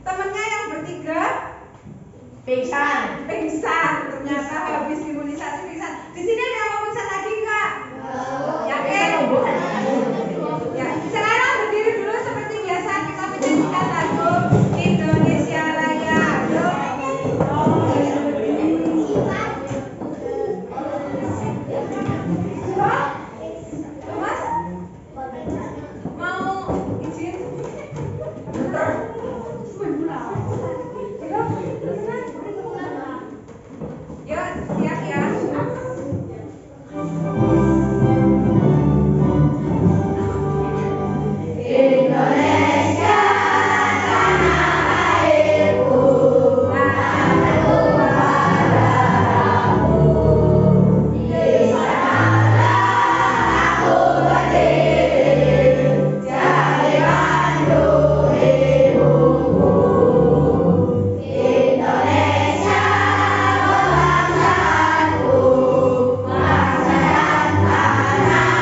Temennya yang bertiga Pingsan. Ternyata habis imunisasi pingsan. Di sini ada yang mau pingsan lagi nggak? Yakin? Ya, sekarang berdiri dulu seperti biasa, kita menyanyikan lagu Indonesia Raya. Mas, mau izin? Ya, siap ya. Indonesia tanah airku, tanahku padamu. Di sanalah aku berdiri, jadi pandu hidupku. Indonesia bangsaku, bangsa dan tanah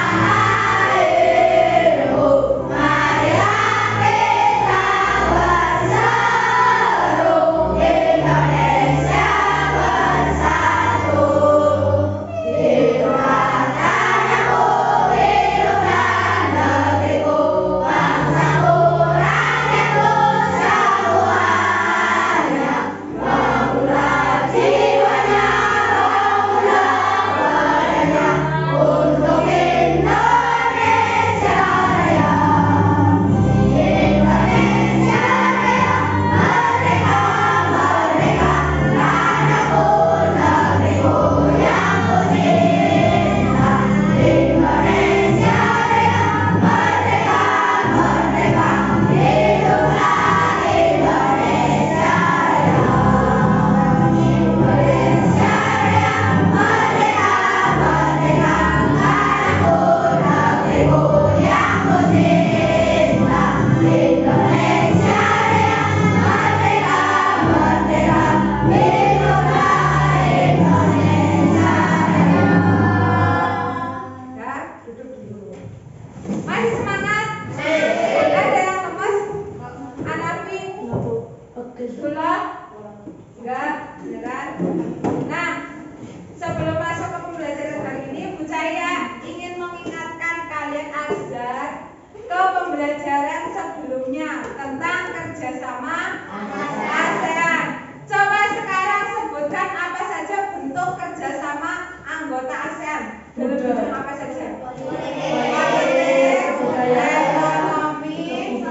airku. Marilah kita berseru, Indonesia bersatu. Hiduplah tanahku, hiduplah negeriku, bangsaku, rakyatku semuanya. Bangunlah jiwanya, bangunlah badannya untuk Indonesia Raya. Indonesia Raya, merdeka, merdeka, tanahku, negeriku yang ku cinta. Indonesia Raya, merdeka, merdeka, hiduplah Indonesia Raya. Indonesia Raya, merdeka, merdeka, tanahku, negeriku yang ku cinta. Indonesia Raya, merdeka, merdeka, hiduplah Indonesia Raya. Ya, duduk dulu. Masih semangat? Ada yang lemes? Anapi? Gula? Enggak, beneran. Nah, sebelum masuk ke pembelajaran kali ini, Bu Cahya ingin mengingatkan kalian agar ke pembelajaran sebelumnya tentang kerjasama ASEAN. Coba sekarang sebutkan apa saja bentuk kerjasama anggota ASEAN. Dalam bidang apa saja? Politik, ekonomi,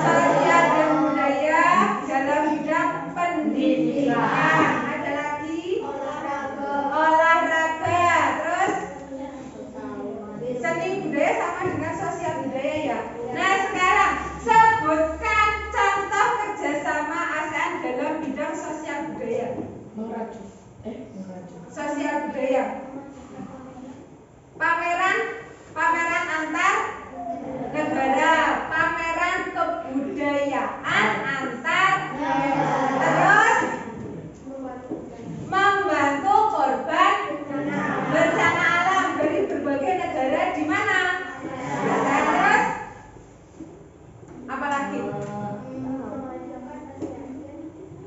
sosial dan budaya, dalam bidang pendidikan. Ada lagi? Olahraga. Terus seni budaya sama dengan sosial budaya ya. Nah, sekarang sebutkan contoh kerjasama ASEAN dalam bidang sosial budaya. Sosial budaya. Pameran antar negara, pameran kebudayaan antar negara. Terus membantu korban bencana alam dari berbagai negara di mana? Terus apa lagi?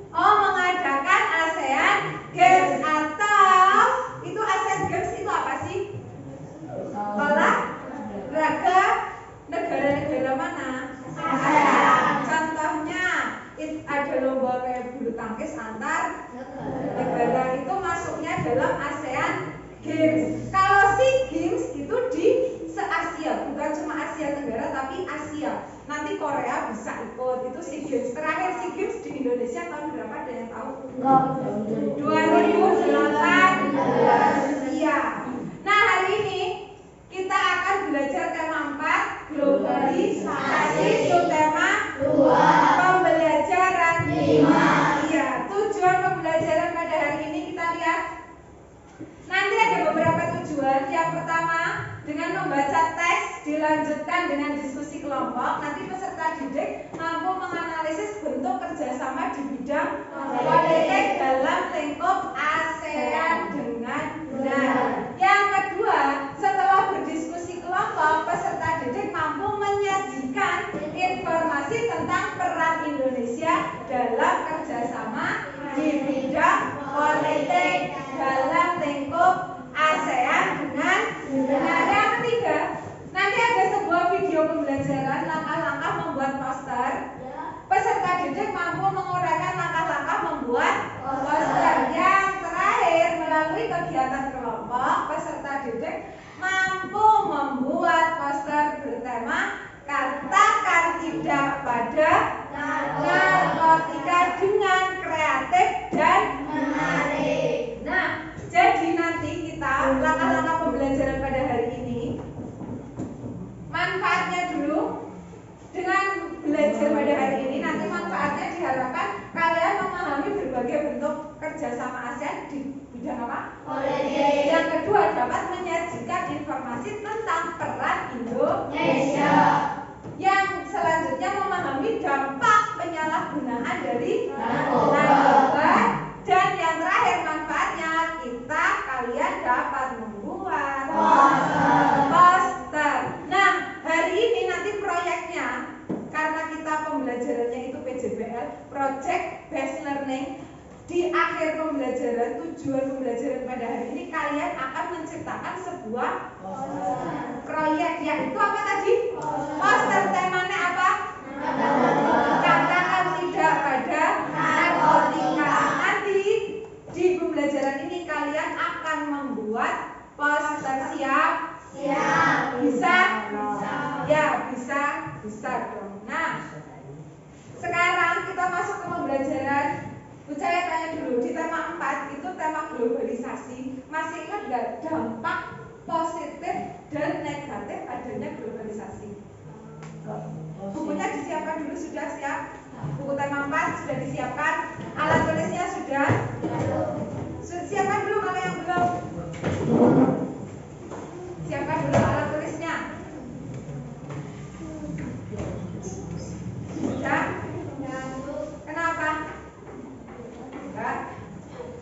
Oh, mengadakan ASEAN Games atau itu ASEAN Games itu apa sih? Olahraga negara-negara mana? ASEAN. Contohnya ada lomba kayak bulu tangkis antar negara, itu masuknya dalam ASEAN Games. Kalau SEA Games itu di se-Asia, bukan cuma Asia Tenggara tapi Asia. Nanti Korea bisa ikut, itu SEA Games. Terakhir SEA Games di Indonesia tahun berapa, ada yang tahu? 2018. Iya. Nah, hari ini kita akan belajar tema 4, globalisasi, subtema 2, pembelajaran 5. Iya, tujuan pembelajaran pada hari ini kita lihat. Nanti ada beberapa tujuan. Yang pertama, dengan membaca teks dilanjutkan dengan diskusi kelompok. Nanti peserta didik mampu menganalisis bentuk kerjasama di bidang politik dalam lingkup ASEAN dengan benar. Yang kedua, setelah berdiskusi kelompok, peserta didik mampu menyajikan informasi tentang peran Indonesia dalam kerjasama di bidang politik dalam lingkup ASEAN dengan negara. Yang ketiga, nanti ada sebuah video pembelajaran langkah-langkah membuat poster. Peserta didik mampu menguraikan langkah-langkah membuat poster. Yang terakhir, melalui kegiatan kelompok, peserta didik mampu membuat poster bertema katakan tidak pada narkotika dengan kreatif dan menarik. Nah, jadi nanti kita langkah-langkah pembelajaran pada hari ini, manfaatnya dulu. Dengan belajar pada hari ini, nanti manfaatnya diharapkan kalian memahami berbagai bentuk kerjasama ASEAN di bidang apa? Politik. Yang kedua, dapat menyajikan informasi tentang peran Indonesia. Yang selanjutnya, memahami dampak penyalahgunaan dari narkoba. Dan yang terakhir, manfaatnya kalian dapat membuat poster. Nah, hari ini nanti proyeknya, karena kita pembelajarannya itu PJBL, Project Based Learning. Di akhir pembelajaran, tujuan pembelajaran pada hari ini, kalian akan menciptakan sebuah proyek, yaitu apa tadi? Poster. Temanya apa? Katakan tidak pada narkotika. Nanti di pembelajaran ini kalian akan membuat poster. Siap? Bisa? Ya, bisa dong. Nah, sekarang kita masuk ke pembelajaran. Saya tanya dulu, di tema 4 itu tema globalisasi. Masih ingat nggak dampak positif dan negatif adanya globalisasi? Bukunya disiapkan dulu, sudah siap? Buku tema 4 sudah disiapkan? Alat tulisnya sudah? Siapkan dulu kalau yang belum. Siapkan dulu alat tulisnya. Sudah? Kenapa?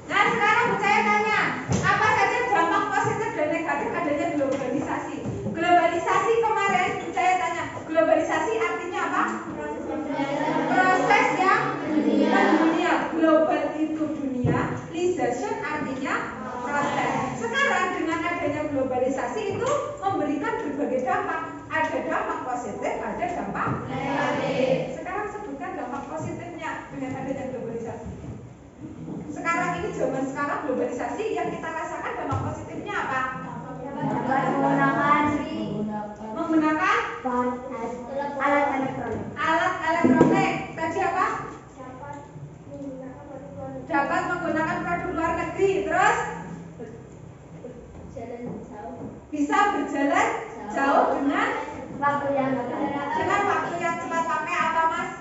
Nah, sekarang saya tanya, apa saja dampak positif dan negatif adanya globalisasi? Globalisasi kemarin saya tanya, globalisasi artinya apa? Proses yang mendunia. Global itu dunia, lisation artinya proses. Sekarang dengan adanya globalisasi itu memberikan berbagai dampak. Ada dampak positif, ada dampak negatif. Sekarang sebutkan dampak positifnya dengan adanya globalisasi. Sekarang ini zaman sekarang globalisasi yang kita rasakan dampak positifnya apa? Menggunakan alat elektronik. Alat elektronik. Tadi apa? Dapat menggunakan produk luar negeri. Terus bisa berjalan jauh dengan waktu yang cepat. Pakai apa, Mas?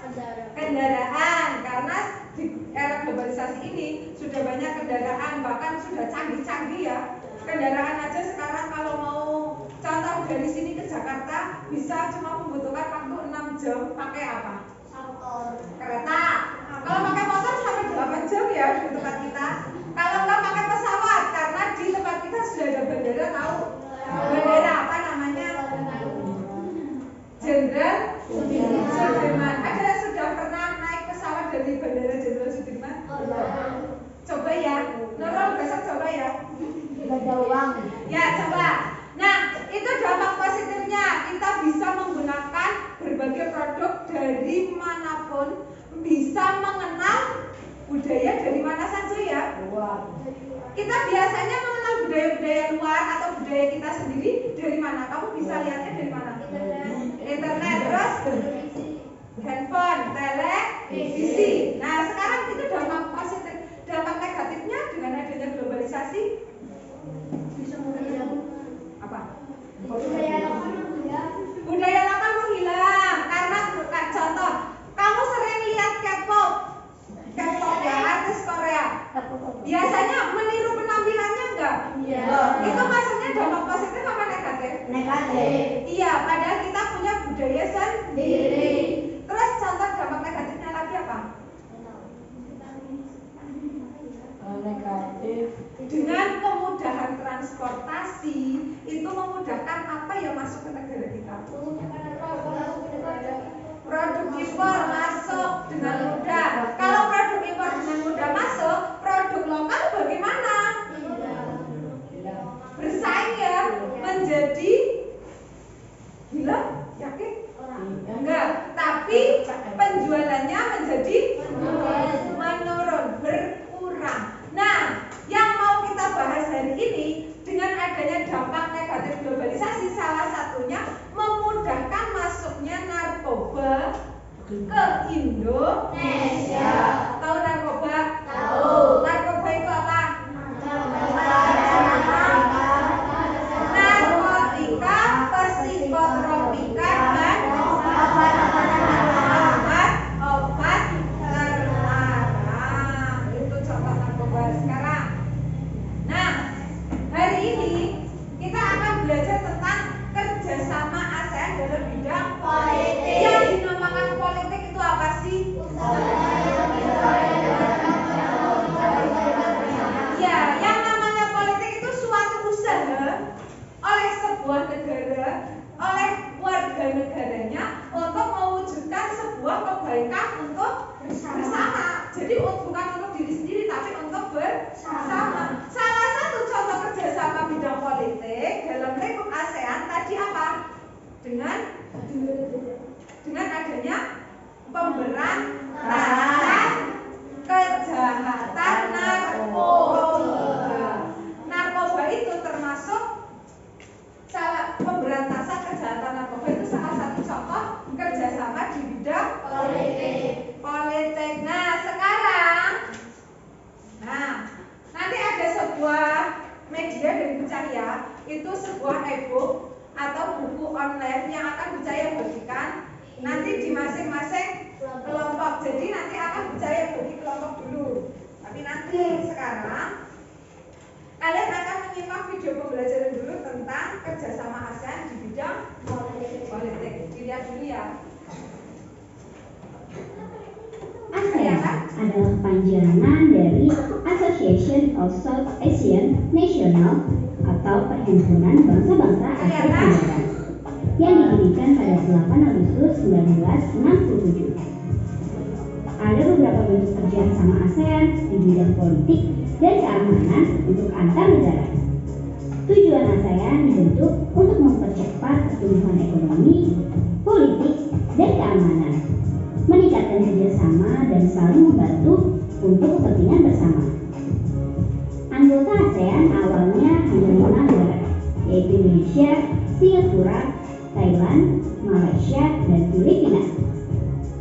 Kendaraan. Karena di era globalisasi ini sudah banyak kendaraan, bahkan sudah canggih-canggih ya. Kendaraan aja sekarang kalau mau contoh dari sini ke Jakarta bisa cuma membutuhkan waktu 6 jam. Pakai apa? Kereta. Kalau pakai motor sampai 8 jam ya di tempat kita. Kalau nggak pakai pesawat, karena di tempat kita sudah ada bandara, tahu? Bandara apa namanya? Jenderal Sudirman. Ada yang sudah pernah naik pesawat dari Bandara Jenderal Sudirman? Coba ya, Nurul besok coba ya. Ada uang. Ya, coba. Nah, itu dampak positifnya. Kita bisa menggunakan berbagai produk dari manapun, bisa mengenal budaya dari mana saja ya. Kita biasanya mengenal budaya-budaya luar atau budaya kita sendiri dari mana? Kamu bisa lihatnya dari mana? Internet, terus handphone, televisi. Nah, sekarang itu dampak positif. Dampak negatifnya dengan adanya globalisasi apa? Budaya lokal menghilang. Karena contoh, kamu sering lihat K-pop ya, artis Korea. Biasanya meniru penampilannya enggak? Itu maksudnya dampak positif apa negatif? Negatif. Iya, padahal kita punya budaya sendiri. Terus contoh dampak negatifnya lagi apa? Negatif. Dengan kemudahan transportasi itu memudahkan apa yang masuk ke negara kita? Produk impor masuk dengan mudah. Jadi bukan untuk diri sendiri tapi untuk bersama. Salah satu contoh kerjasama bidang politik dalam lingkup ASEAN tadi apa? Dengan adanya pemberantasan kejahatan narkoba. Narkoba itu termasuk pemberantasan kejahatan narkoba itu salah satu contoh kerjasama di bidang politik. Nah sekarang, nanti ada sebuah media dari Bu Cahya, itu sebuah e-book atau buku online yang akan Bu Cahya bagikan nanti di masing-masing kelompok. Jadi nanti akan Bu Cahya bagi kelompok dulu. Tapi nanti sekarang kalian akan menyimak video pembelajaran dulu tentang kerjasama ASEAN di bidang politik. Dilihat dulu ya. ASEAN adalah kepanjangan dari Association of South Asian National atau Perhimpunan Bangsa-Bangsa Asia Tenggara yang didirikan pada 8 Agustus 1967. Ada beberapa bentuk kerjasama ASEAN di bidang politik dan keamanan untuk antar negara. Tujuan ASEAN dibentuk untuk mempercepat pertumbuhan ekonomi, politik, dan keamanan, meningkatkan kerjasama dan saling membantu untuk kepentingan bersama. Anggota ASEAN awalnya hanya 5 negara, yaitu Indonesia, Singapura, Thailand, Malaysia, dan Filipina.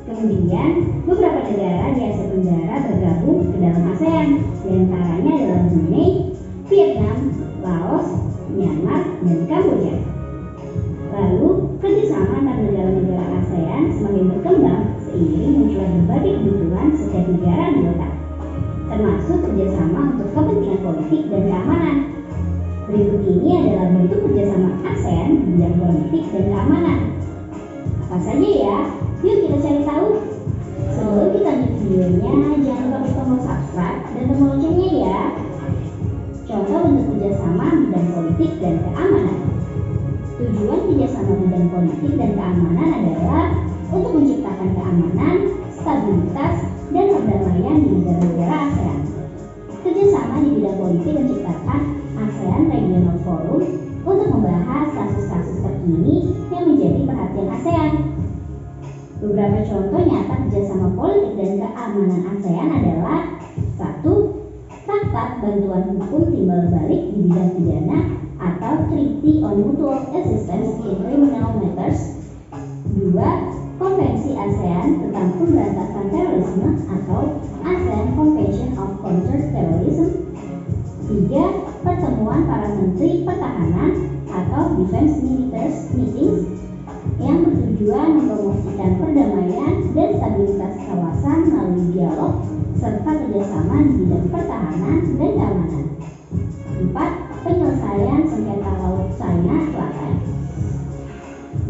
Kemudian, beberapa negara di Asia Tenggara bergabung ke dalam ASEAN, diantaranya adalah Brunei, Vietnam, Laos, Myanmar, dan Kamboja. Lalu, kerjasama antar negara-negara ASEAN semakin berkembang seiring munculnya berbagai kebutuhan setiap negara anggota, termasuk kerjasama untuk kepentingan politik dan keamanan. Berikut ini adalah bentuk kerjasama ASEAN di bidang politik dan keamanan. Apa saja ya? Yuk kita cari tahu. Sebelum kita lanjut videonya, jangan lupa klik tombol subscribe dan tombol loncengnya ya. Contoh bentuk kerjasama bidang politik dan keamanan. Tujuan kerjasama bidang politik dan keamanan adalah untuk menciptakan keamanan, stabilitas, dan perdamaian di negara-negara ASEAN. Kerjasama di bidang politik menciptakan ASEAN Regional Forum untuk membahas kasus-kasus terkini yang menjadi perhatian ASEAN. Beberapa contoh nyata kerjasama politik dan keamanan ASEAN adalah 1. Traktat Bantuan Hukum Timbal Balik di bidang pidana atau Treaty on Mutual Assistance in Criminal Matters. 2. Konvensi ASEAN tentang Pemberantasan Terorisme atau ASEAN Convention of Counter-Terrorism. 3. Pertemuan para Menteri Pertahanan atau Defense Ministers Meetings yang bertujuan mempromosikan perdamaian dan stabilitas kawasan melalui dialog serta kerjasama di bidang pertahanan dan keamanan. 4. Penyelesaian sengketa Laut China Selatan.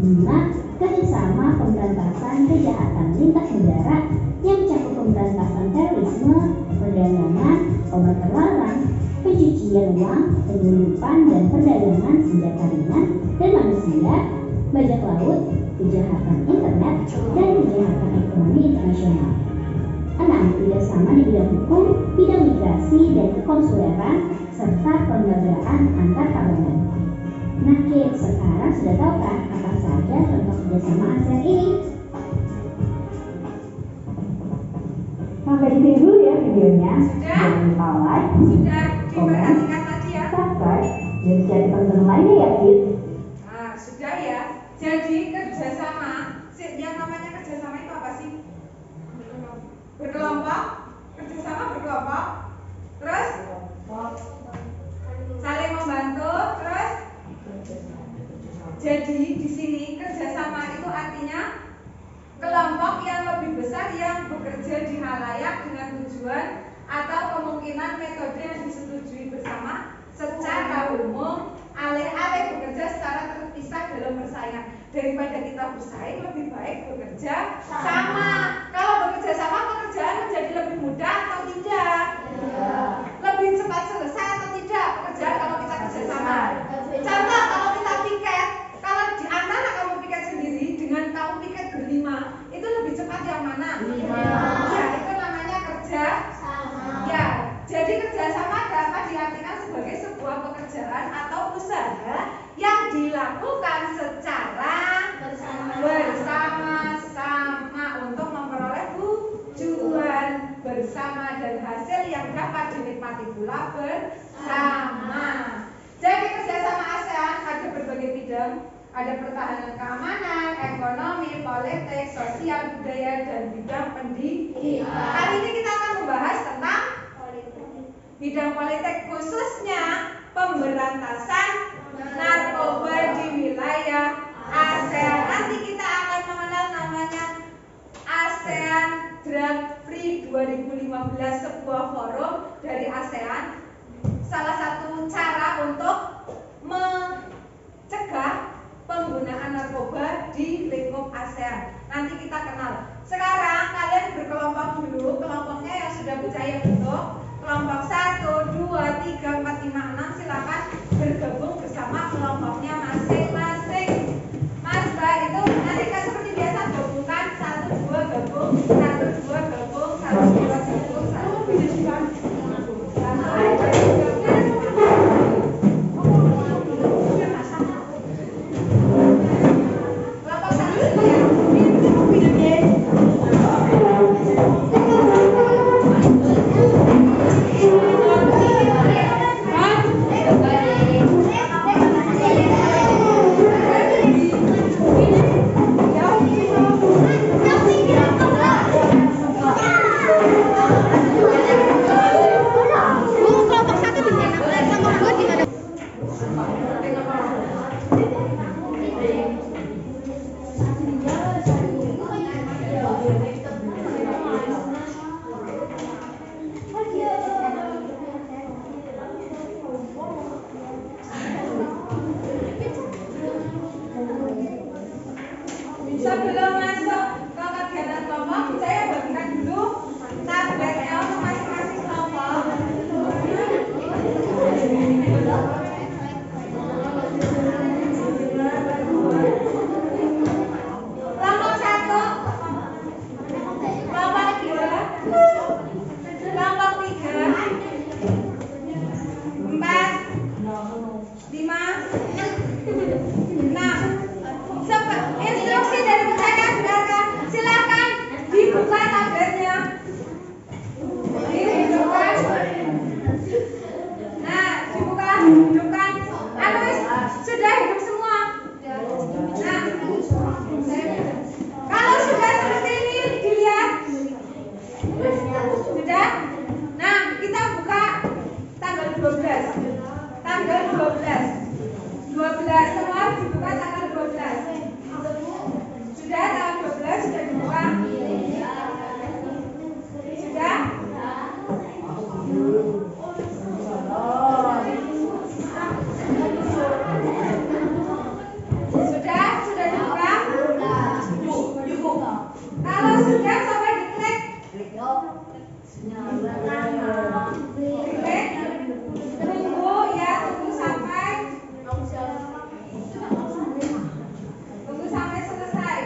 5. Kerjasama pemberantasan kejahatan lintas negara yang mencakup pemberantasan terorisme, perdagangan, obat terlarang, pencucian uang, penyelundupan dan perdagangan senjata ringan dan manusia, bajak laut, kejahatan internet, dan kejahatan ekonomi internasional. 6. Kerjasama di bidang hukum, bidang migrasi dan kekonsuleran, serta perlembagaan antar parlemen. Nah kids, sekarang sudah tahu kan apa saja contoh kerjasama ASEAN ini? Sampai di sini dulu ya videonya. Jangan lupa like, Sudah komen, diperhatikan tadi ya. subscribe, dan share ke teman-teman lainnya ya kids. Nah, sudah ya. Jadi kerjasama, yang namanya kerjasama itu apa sih? Berkelompok, kerjasama berkelompok, terus saling membantu, terus jadi di sini kerjasama itu artinya kelompok yang lebih besar yang bekerja di halayak dengan tujuan atau kemungkinan metode yang disetujui bersama secara umum, alih-alih bekerja secara terpisah dalam persaingan. Daripada kita bersaing, lebih baik bekerja sama. Kalau bekerja sama, pekerjaan menjadi lebih mudah atau tidak? Lebih cepat selesai atau tidak pekerjaan kalau kita kerja sama? Contoh, kalau kita piket, kalau di antara kamu piket sendiri dengan kamu piket berlima, itu lebih cepat yang mana? Ya, itu namanya kerja bersama dan hasil yang dapat dinikmati pula bersama. Jadi kerjasama ASEAN ada berbagai bidang, ada pertahanan keamanan, ekonomi, politik, sosial, budaya, dan bidang pendidikan. Kali ini kita akan membahas tentang bidang politik, khususnya pemberantasan narkoba di wilayah ASEAN. Nanti kita akan mengenal namanya ASEAN Drug Free 2015, sebuah forum dari ASEAN. Salah satu cara untuk mencegah penggunaan narkoba di lingkup ASEAN. Nanti kita kenal. Sekarang kalian berkelompok dulu, kelompoknya yang sudah saya bentuk. Kelompok 1, 2, 3, 4, 5, 6 silakan bergabung bersama kelompoknya masing-masing. Mas, Mbak, itu nanti kan seperti biasa gabungkan 1, 2 gabung, 1, 2 gabung, 1, 2 gabung, 1, 2 gabung. Sebelum masuk ke kegiatan kelompok, saya bagikan dulu tabletnya untuk masing-masing kelompok. Kelompok 1, kelompok 2, kelompok 3, 4, 5, 6. Instruksi dari saya dengarkan. Silakan dibuka tabletnya. Dihidupkan. Nah, dibuka, hidupkan. Sudah hidup semua. Nah, kalau sudah seperti ini dilihat. Sudah? Nah, kita buka tanggal 12. Tanggal 12. 12 semua dibuka tanggal 12. Sudah tanggal 12 sudah dibuka? Sudah? Sudah dibuka? Kalau sudah coba diklik. Diklik. Tunggu ya, tunggu sampai selesai.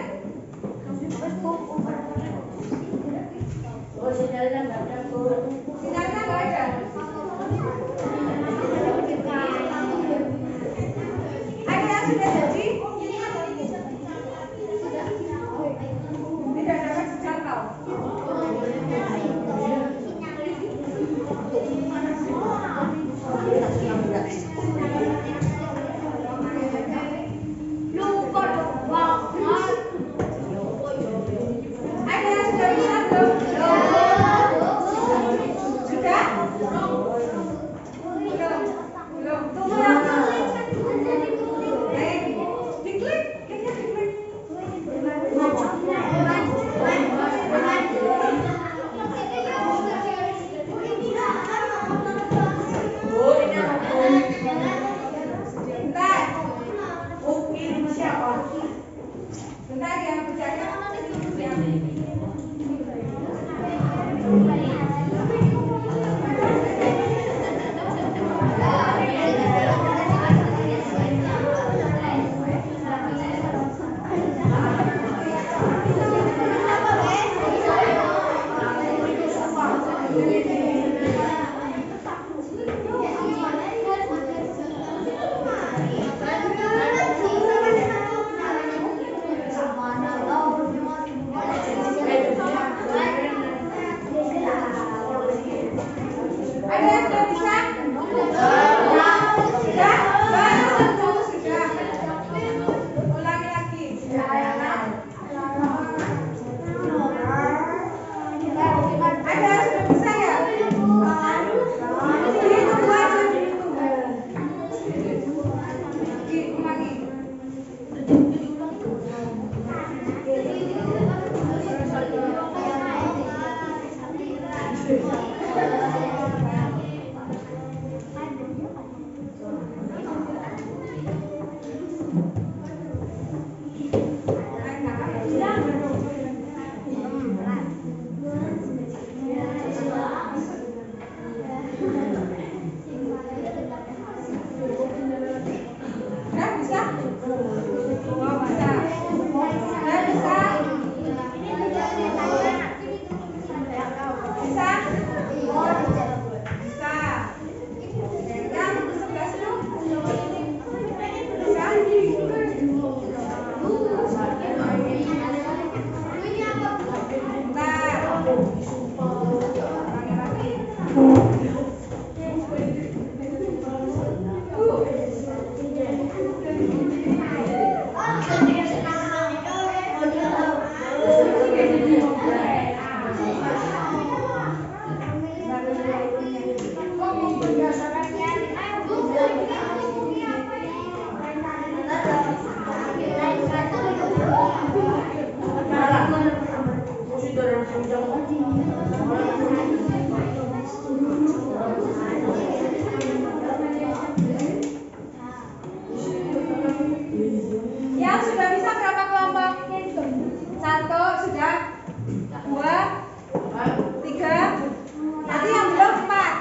Sinyalnya nggak ada. Ada yang sudah jadi? Tidak dapat dijangkau. Yang sudah bisa berapa kelompok? 1 sudah, 2, 3. Nanti yang belum 4.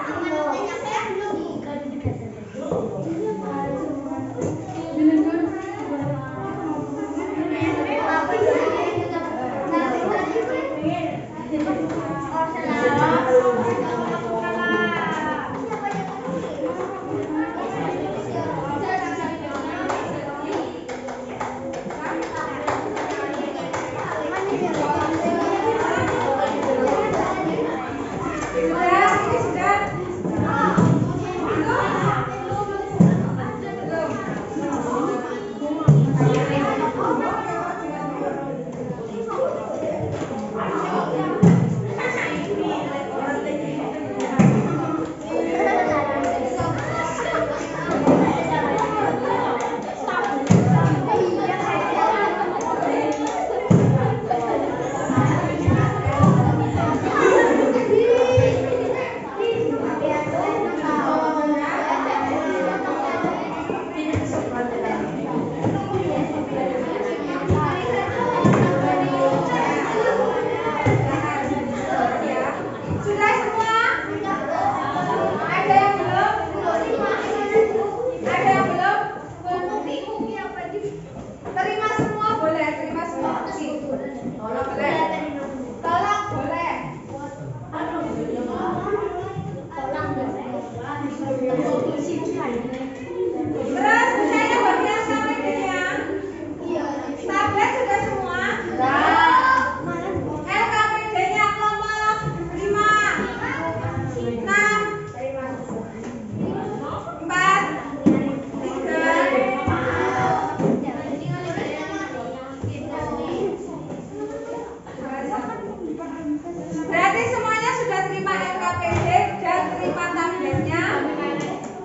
Berarti semuanya sudah terima LKPD dan terima tabletnya?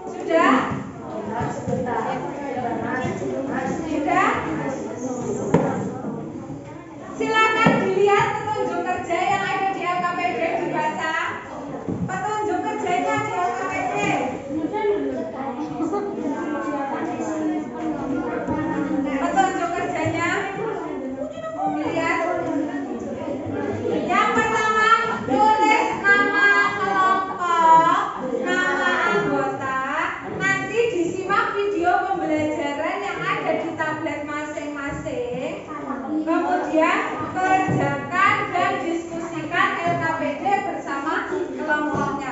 Sudah? Sudah? Silakan dilihat petunjuk kerja yang ada di LKPD, dibaca. Petunjuk kerjanya di LKPD. Petunjuk kerjanya dilihat. Yang pertama, tulis nama kelompok, nama anggota. Nanti disimak video pembelajaran yang ada di tablet masing-masing. Kemudian kerjakan dan diskusikan LKPD bersama kelompoknya.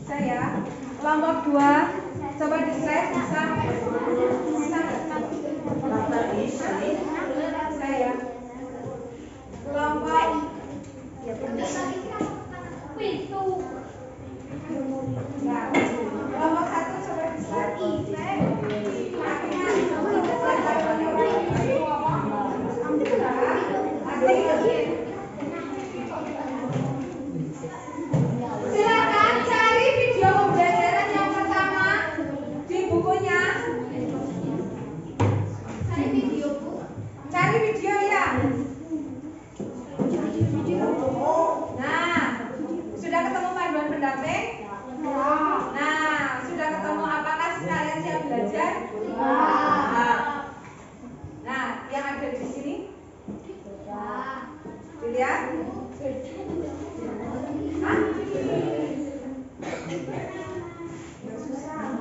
Bisa ya. Kelompok 2, coba di slide bisa. Bisa nggak? Bisa ya. Kelompok ya, kelompok 1 coba di slide. Silakan cari video pembelajaran yang pertama di bukunya. Cari video ya. Nah, sudah ketemu panduan pendamping? Nah, sudah ketemu apakah kalian siap belajar? Nah, yang ada di sini? Dilihat? Hah? Nggak susah.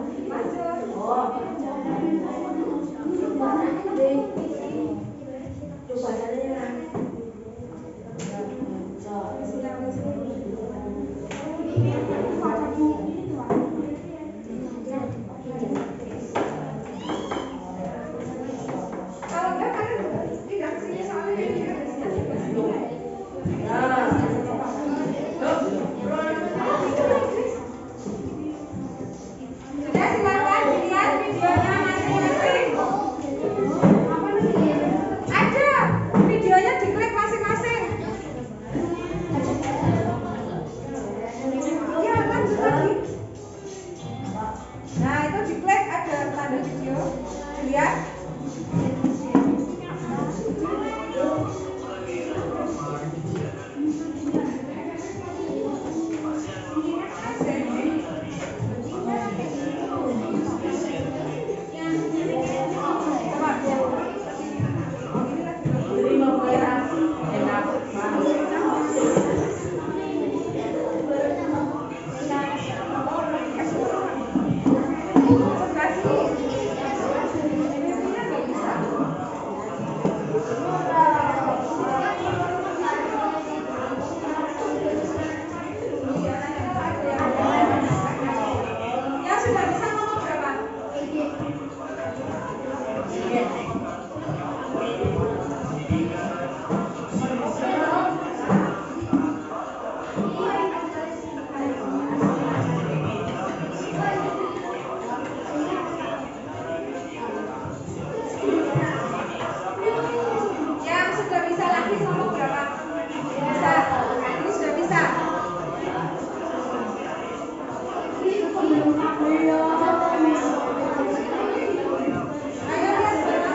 Kalau enggak kalian tidak kesini soalnya ini tidak kesini. Sudah, silakan dilihat videonya masing-masing. Ada videonya, diklik masing-masing. Ya, lanjut lagi. Nah, itu diklik ada tanda video. Dilihat. Yang sudah bisa ngomong berapa? Yang sudah bisa lagi ngomong berapa? Bisa. Ini sudah bisa. Ayo lihat berapa?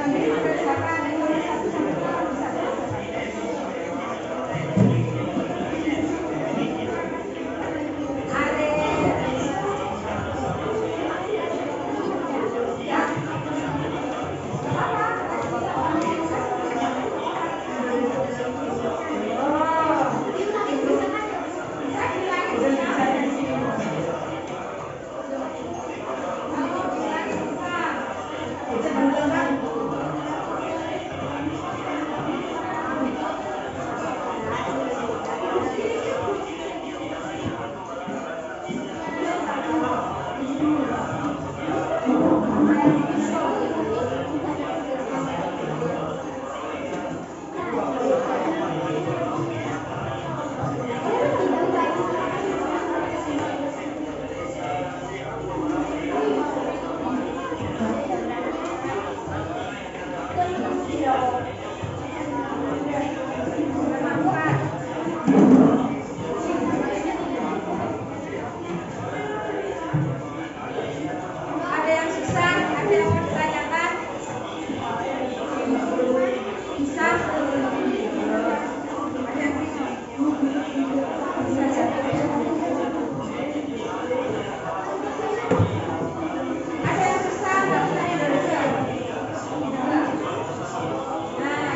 Nanti mengerjakan mulai 1 sampai 8 bisa. Ada yang susah, ada yang mau ditanyakan? Bisa? Ada yang bingung? Bisa. Ada yang susah, nggak bisa Indonesia? Nah,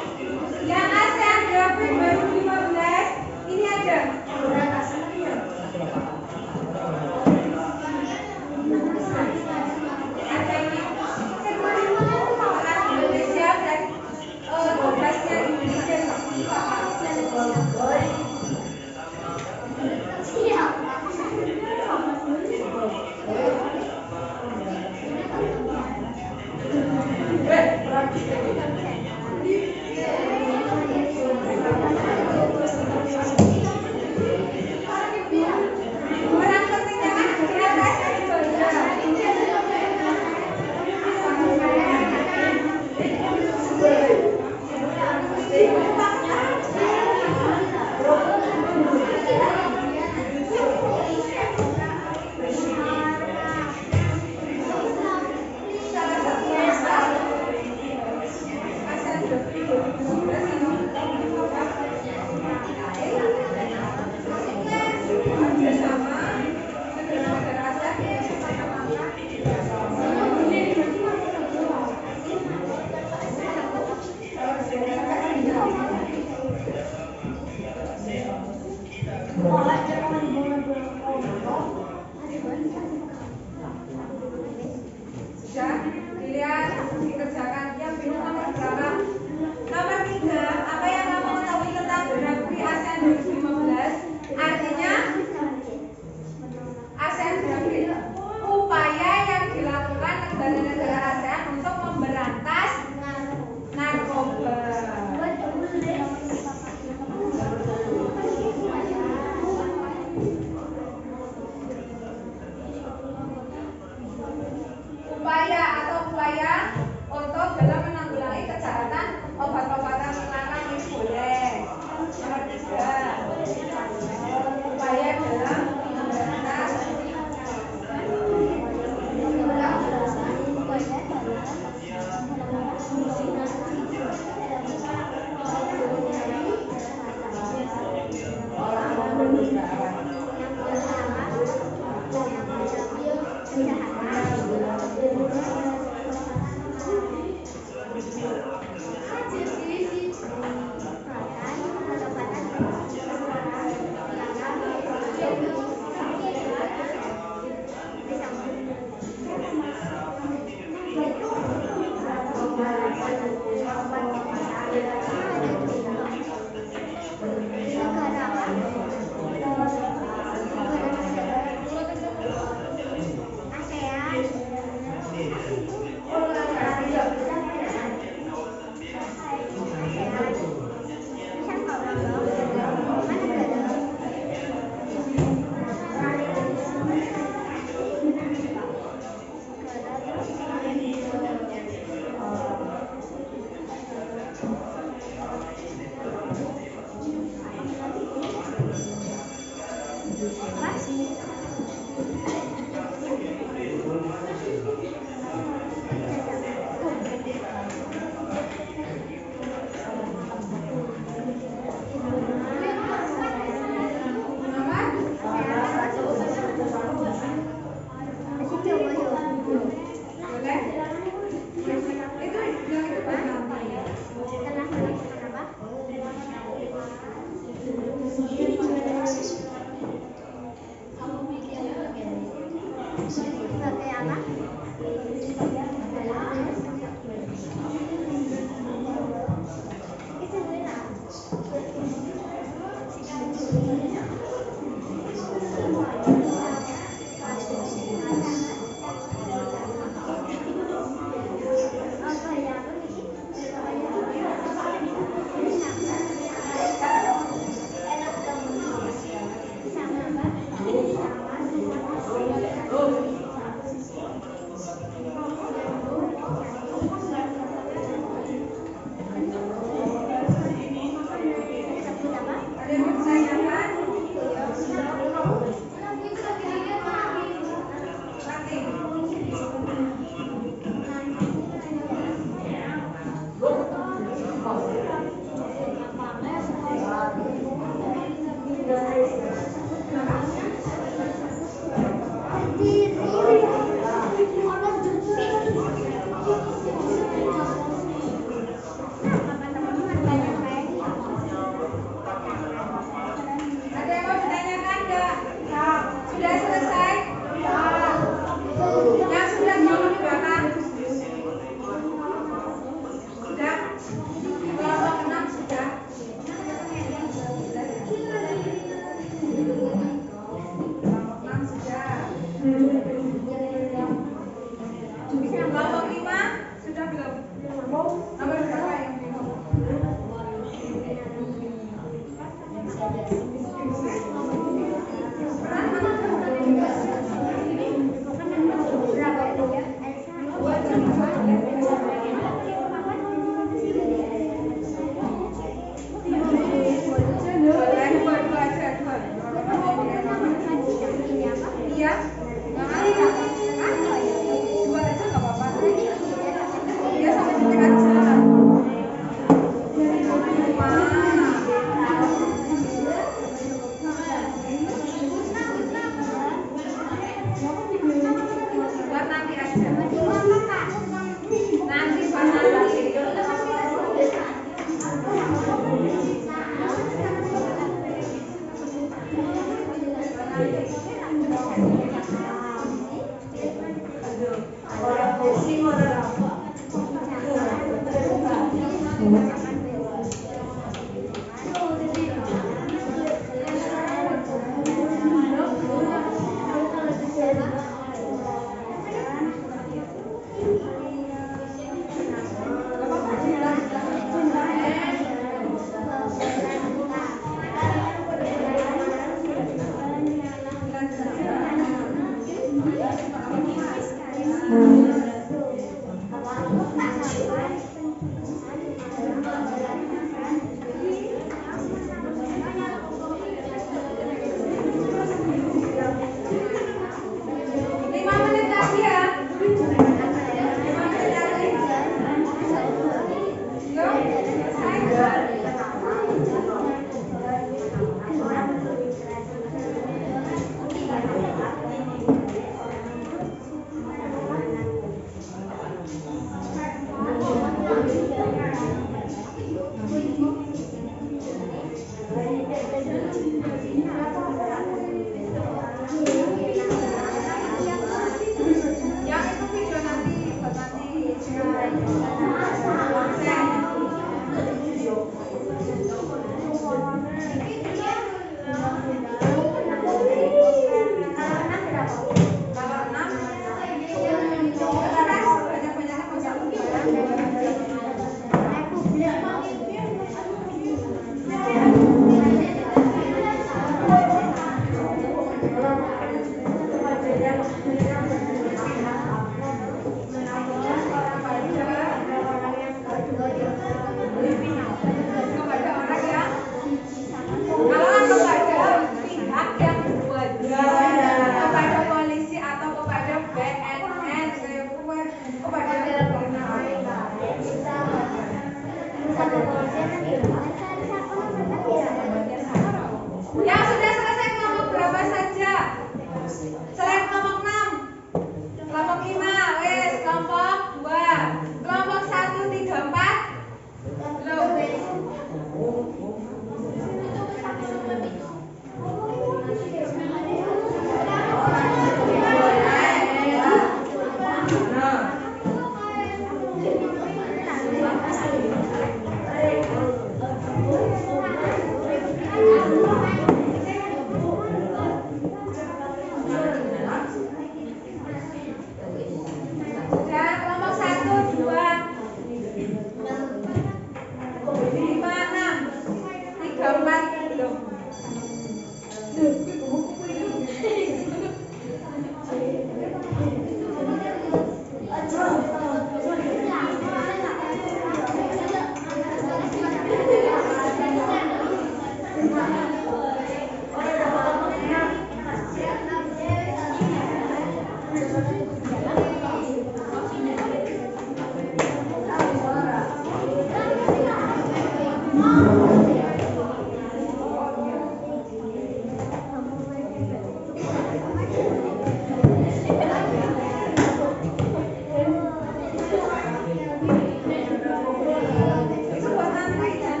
Itu buat nanti kan?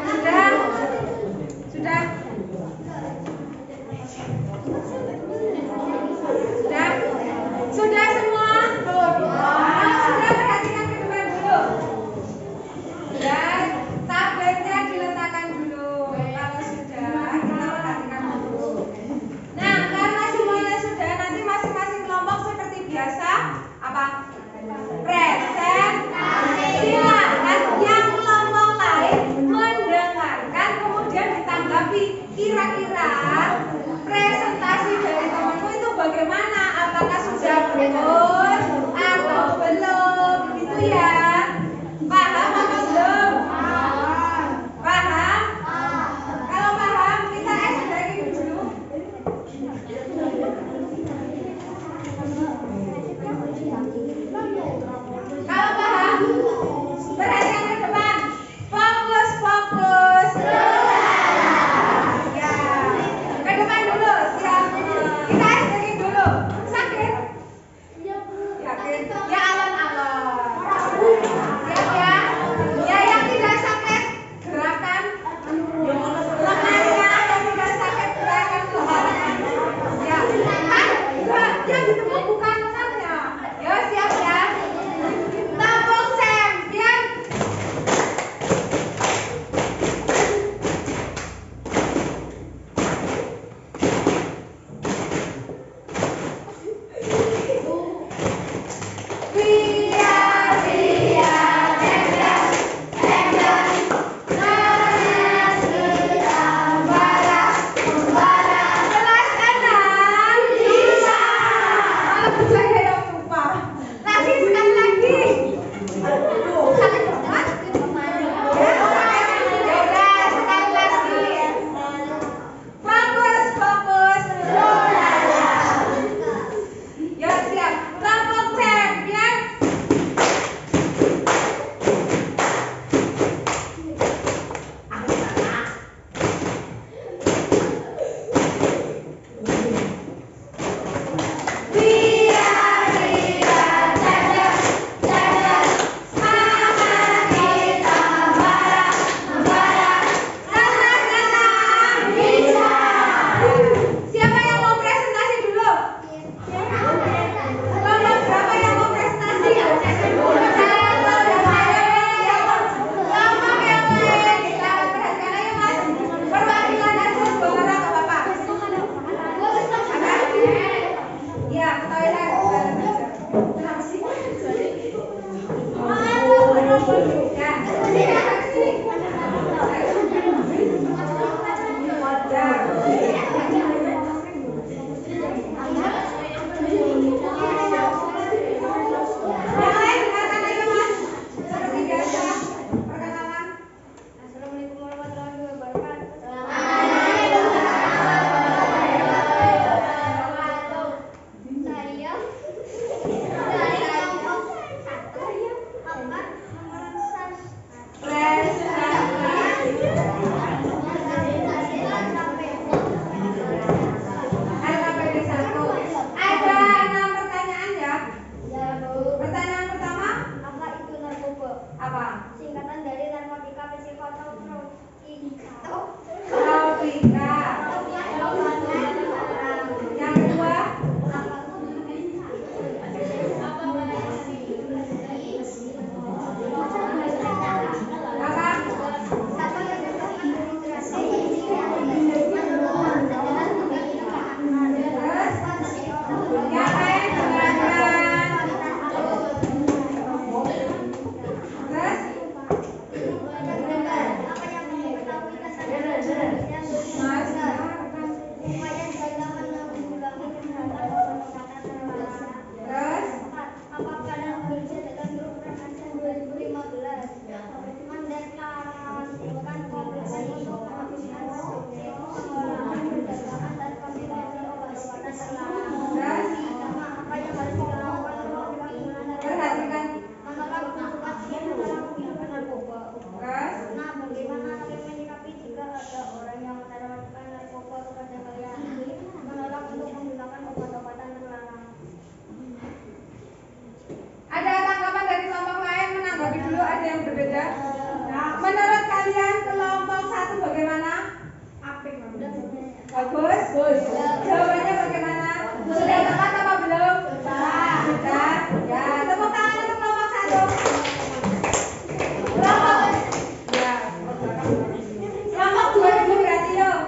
Sudah? Sudah? Sudah? Sudah semua? Kalau sudah, perhatikan ke depan dulu. Sudah, tabletnya diletakkan dulu. Kalau sudah, kita perhatikan dulu. Nah, karena semuanya sudah, nanti masing-masing kelompok seperti biasa apa? Presentasi. Silakan yang kelompok lain mendengarkan, kemudian ditanggapi. Kira-kira presentasi dari temanmu itu bagaimana? Apakah sudah bagus atau belum? Gitu ya. Paham atau belum? Paham? Kalau paham, kita lagi dulu. Kalau paham, perhatikan ke depan. Fokus, fokus. Ya, ke depan dulu. Siap. Kita lagi dulu. Sakit? Yakin? Ya alon-alon. Bagus. Jawabannya bagaimana? Sudah tepat apa belum? Sudah. Ya, tepuk tangan untuk kelompok 1. Kelompok 2 dulu berarti yuk.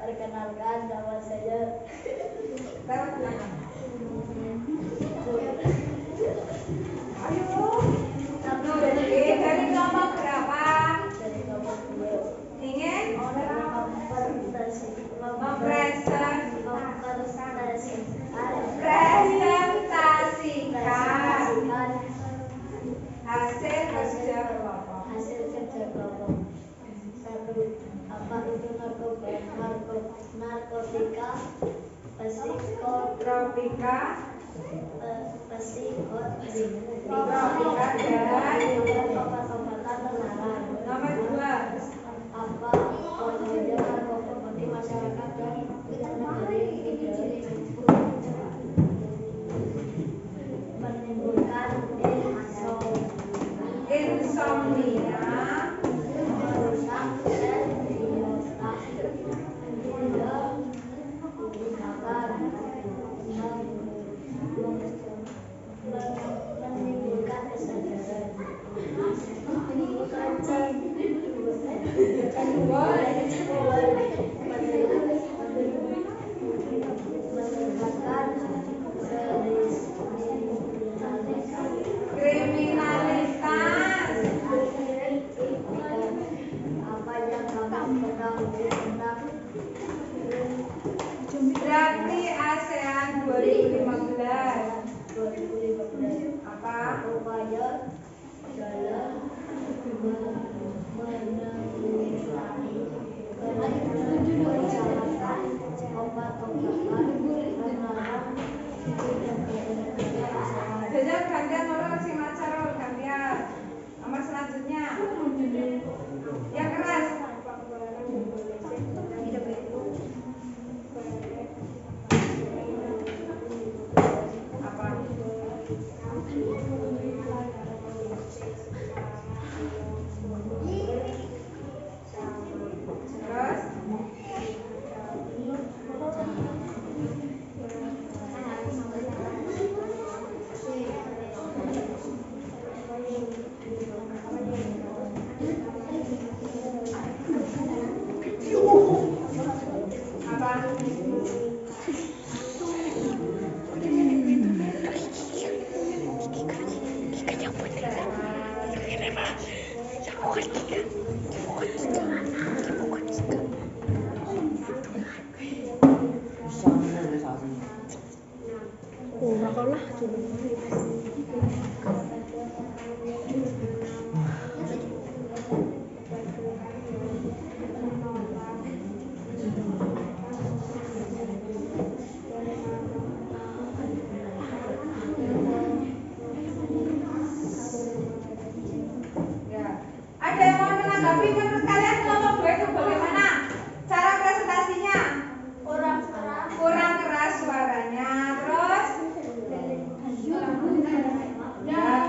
Perkenalkan nama saya. Ayo. Dari kelompok berapa? Dari kelompok 2. Ingin presentasikan hasil kerja kelompok. Hasil kerja kelompok. 1. Apa itu narkotika, Psikotropika dan obat-obatan terlarang. nomor 2. Apa kontennya narkoba bagi masyarakat dan menimbulkan Insomnia, merusak sel biota, menimbulkan kesadaran, kriminalitas. apa yang kamu ketahui tentang Berarti ASEAN 2015 2015 apa? upaya dalam menanggulangi pencatatan obat-obatan terlarang di negara ASEAN. Jajal gantian orang sing acara gantian. Nomor selanjutnya. Yang keras. Apa? Terus? Apa? Ya. Ada yang mau menanggapi menurut kalian kelompok 2 itu bagaimana? Cara presentasinya? Kurang keras suaranya. Terus? Ya,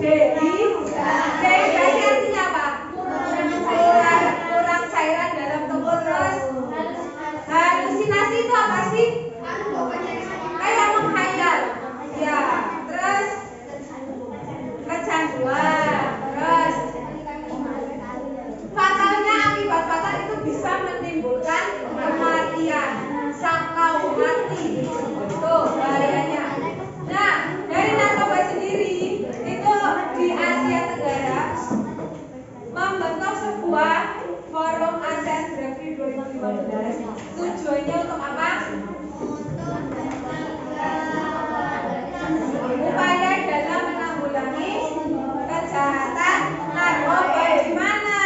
Dehidrasi artinya apa? Kurang cairan dalam tubuh. Terus halusinasi itu apa sih? Kayak menghayal. Ya, terus kecanduan. Terus fatalnya, akibat fatal itu bisa menimbulkan kematian. Sakau mati. Tuh bahayanya. Nah, dari narkoba sendiri itu di Asia Tenggara membentuk sebuah forum ASEAN Drug Free 2015. Tujuannya untuk apa? Upaya dalam menanggulangi kejahatan narkoba di mana?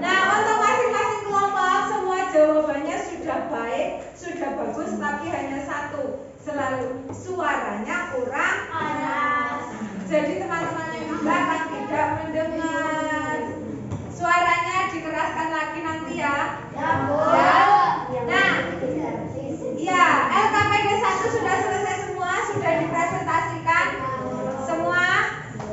Nah, untuk masing-masing kelompok semua jawabannya sudah baik, sudah bagus, tapi hanya satu, selalu suaranya kurang keras. Jadi teman-teman yang di belakang tidak mendengar. Suaranya dikeraskan lagi nanti ya. Nah, ya, LKPD 1 sudah selesai semua, sudah dipresentasikan semua.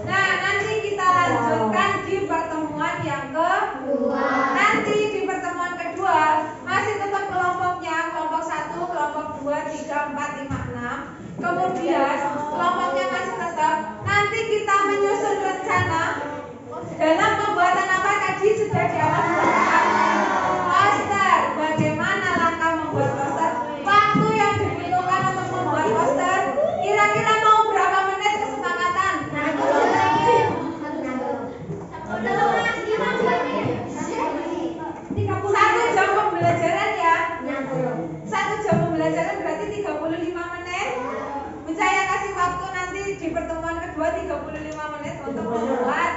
Nah, nanti kita lanjutkan di pertemuan yang kedua. Nanti di pertemuan kedua masih tetap kelompoknya, kelompok 1, kelompok 2, 3, 4, 5, 6. Kemudian kelompoknya masih tetap. Nanti kita menyusun rencana dalam pembuatan apa tadi sudah di awal poster. Bagaimana langkah membuat poster? Waktu yang dibutuhkan untuk membuat poster kira-kira mau berapa menit kesepakatan? 1 jam pembelajaran ya. 1 jam pembelajaran berarti 35 menit. Saya kasih waktu nanti di pertemuan kedua 35 menit untuk membuat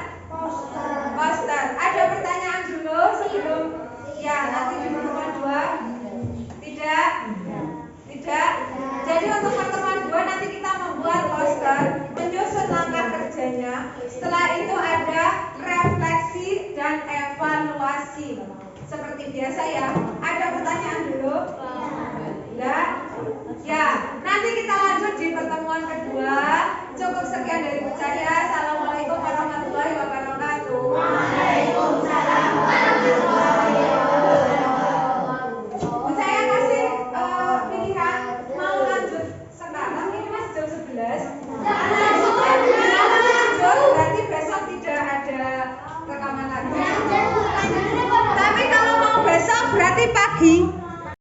poster. Ada pertanyaan dulu sebelum ya nanti di pertemuan 2? Tidak. Jadi untuk pertemuan 2 nanti kita membuat poster, menyusun langkah kerjanya. Setelah itu ada refleksi dan evaluasi. Seperti biasa ya. Ada pertanyaan dulu? Tidak. Ya, nanti kita lanjut di pertemuan kedua. Cukup sekian dari saya. Assalamualaikum warahmatullahi wabarakatuh. Waalaikumsalam warahmatullahi wabarakatuh. Saya kasih pilihan mau lanjut sekarang, ini masih jam 11.